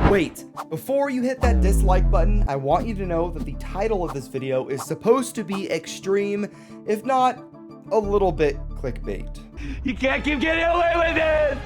Wait, before you hit that dislike button, I want you to know that the title of this video is supposed to be extreme, if not a little bit clickbait. You can't keep getting away with it!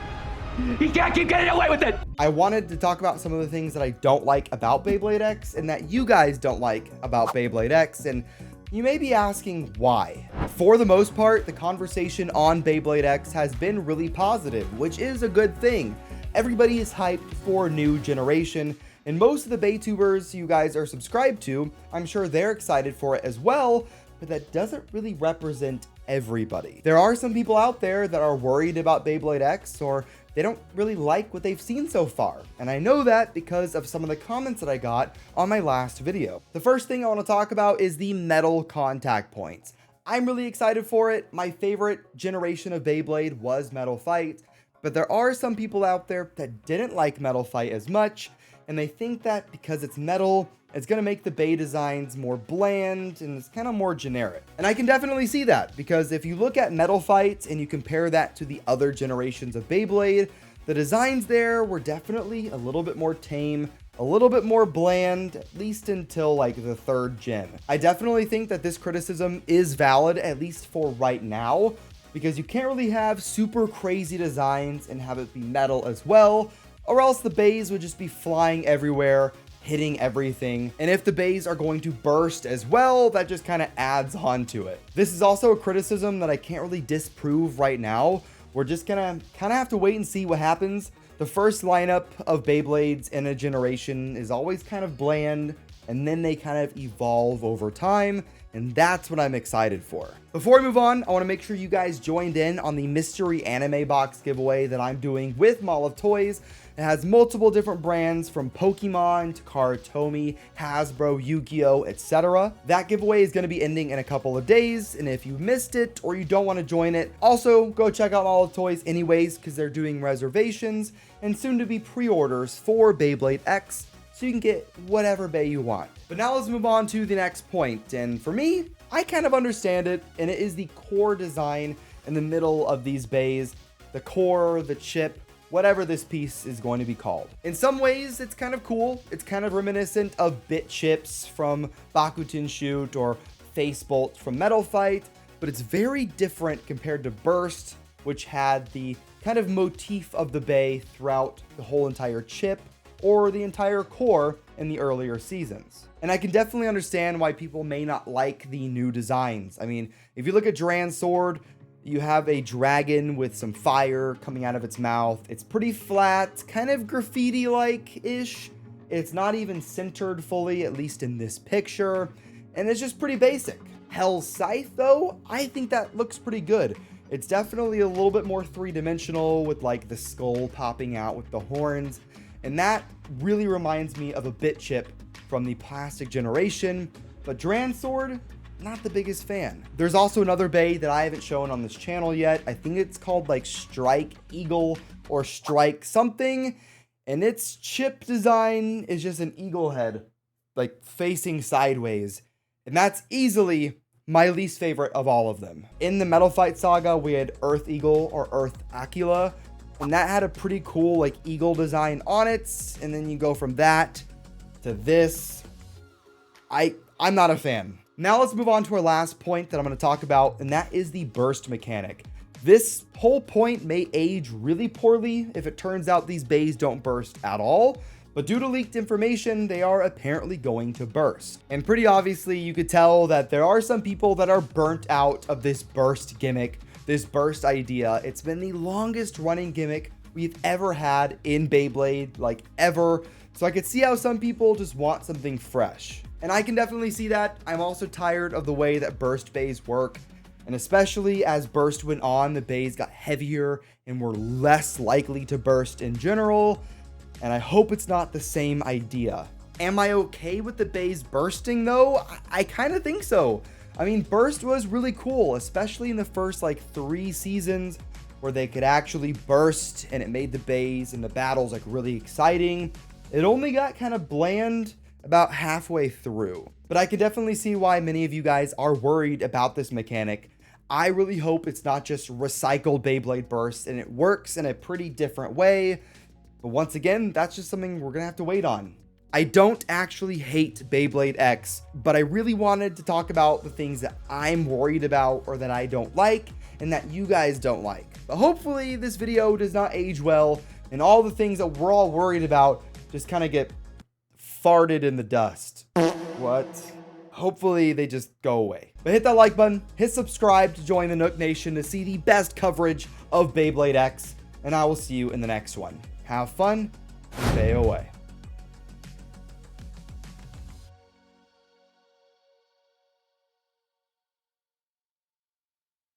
You can't keep getting away with it! I wanted to talk about some of the things that I don't like about Beyblade X and that you guys don't like about Beyblade X, and you may be asking why. For the most part, the conversation on Beyblade X has been really positive, which is a good thing. Everybody is hyped for a new generation, and most of the Baytubers you guys are subscribed to, I'm sure they're excited for it as well, but that doesn't really represent everybody. There are some people out there that are worried about Beyblade X, or they don't really like what they've seen so far. And I know that because of some of the comments that I got on my last video. The first thing I want to talk about is the metal contact points. I'm really excited for it. My favorite generation of Beyblade was Metal Fight, but there are some people out there that didn't like Metal Fight as much, and they think that because it's metal, it's going to make the Bay designs more bland and it's kind of more generic. And I can definitely see that, because if you look at Metal Fight and you compare that to the other generations of Beyblade, the designs there were definitely a little bit more tame, a little bit more bland, at least until like the third gen. I definitely think that this criticism is valid, at least for right now, because you can't really have super crazy designs and have it be metal as well, or else the bays would just be flying everywhere, hitting everything. And if the bays are going to burst as well, that just kind of adds on to it. This is also a criticism that I can't really disprove right now. We're just gonna kind of have to wait and see what happens. The first lineup of Beyblades in a generation is always kind of bland, and then they kind of evolve over time, and that's what I'm excited for. Before we move on, I want to make sure you guys joined in on the mystery anime box giveaway that I'm doing with Mall of Toys. It has multiple different brands from Pokemon to Karatomi, Hasbro, Yu-Gi-Oh, etc. That giveaway is going to be ending in a couple of days, and if you missed it or you don't want to join it, also go check out Mall of Toys anyways, because they're doing reservations and soon to be pre-orders for Beyblade X, so you can get whatever bay you want. But now let's move on to the next point, and for me, I kind of understand it, and it is the core design in the middle of these bays, the core, the chip, whatever this piece is going to be called. In some ways, it's kind of cool. It's kind of reminiscent of bit chips from Bakuten Shoot or Face Bolt from Metal Fight, but it's very different compared to Burst, which had the kind of motif of the bay throughout the whole entire chip or the entire core in the earlier seasons. And I can definitely understand why people may not like the new designs. I mean, if you look at Duran's sword, you have a dragon with some fire coming out of its mouth. It's pretty flat, kind of graffiti-like-ish. It's not even centered fully, at least in this picture, and it's just pretty basic. Hell's Scythe, though, I think that looks pretty good. It's definitely a little bit more three-dimensional with like the skull popping out with the horns, and that really reminds me of a bit chip from the plastic generation, but Duran's sword, not the biggest fan. There's also another bay that I haven't shown on this channel yet. I think it's called like Strike Eagle or Strike something, and its chip design is just an eagle head, like facing sideways, and that's easily my least favorite of all of them. In the Metal Fight saga, we had Earth Eagle or Earth Aquila, and that had a pretty cool like eagle design on it, and then you go from that to this. I'm not a fan. Now let's move on to our last point that I'm going to talk about, and that is the burst mechanic. This whole point may age really poorly if it turns out these bays don't burst at all, but due to leaked information, they are apparently going to burst. And pretty obviously, you could tell that there are some people that are burnt out of this burst gimmick, this burst idea. It's been the longest running gimmick we've ever had in Beyblade, like ever. So I could see how some people just want something fresh. And I can definitely see that. I'm also tired of the way that burst bays work. And especially as burst went on, the bays got heavier and were less likely to burst in general. And I hope it's not the same idea. Am I okay with the bays bursting though? I kind of think so. I mean, burst was really cool, especially in the first like 3 seasons where they could actually burst and it made the bays and the battles like really exciting. It only got kind of bland about halfway through, but I can definitely see why many of you guys are worried about this mechanic. I really hope it's not just recycled Beyblade burst and it works in a pretty different way, But once again, that's just something we're gonna have to wait on. I don't actually hate Beyblade X, but I really wanted to talk about the things that I'm worried about or that I don't like and that you guys don't like. But hopefully this video does not age well and all the things that we're all worried about just kind of get farted in the dust. What? Hopefully they just go away. But hit that like button, hit subscribe to join the Nook Nation to see the best coverage of Beyblade X, and I will see you in the next one. Have fun and stay away.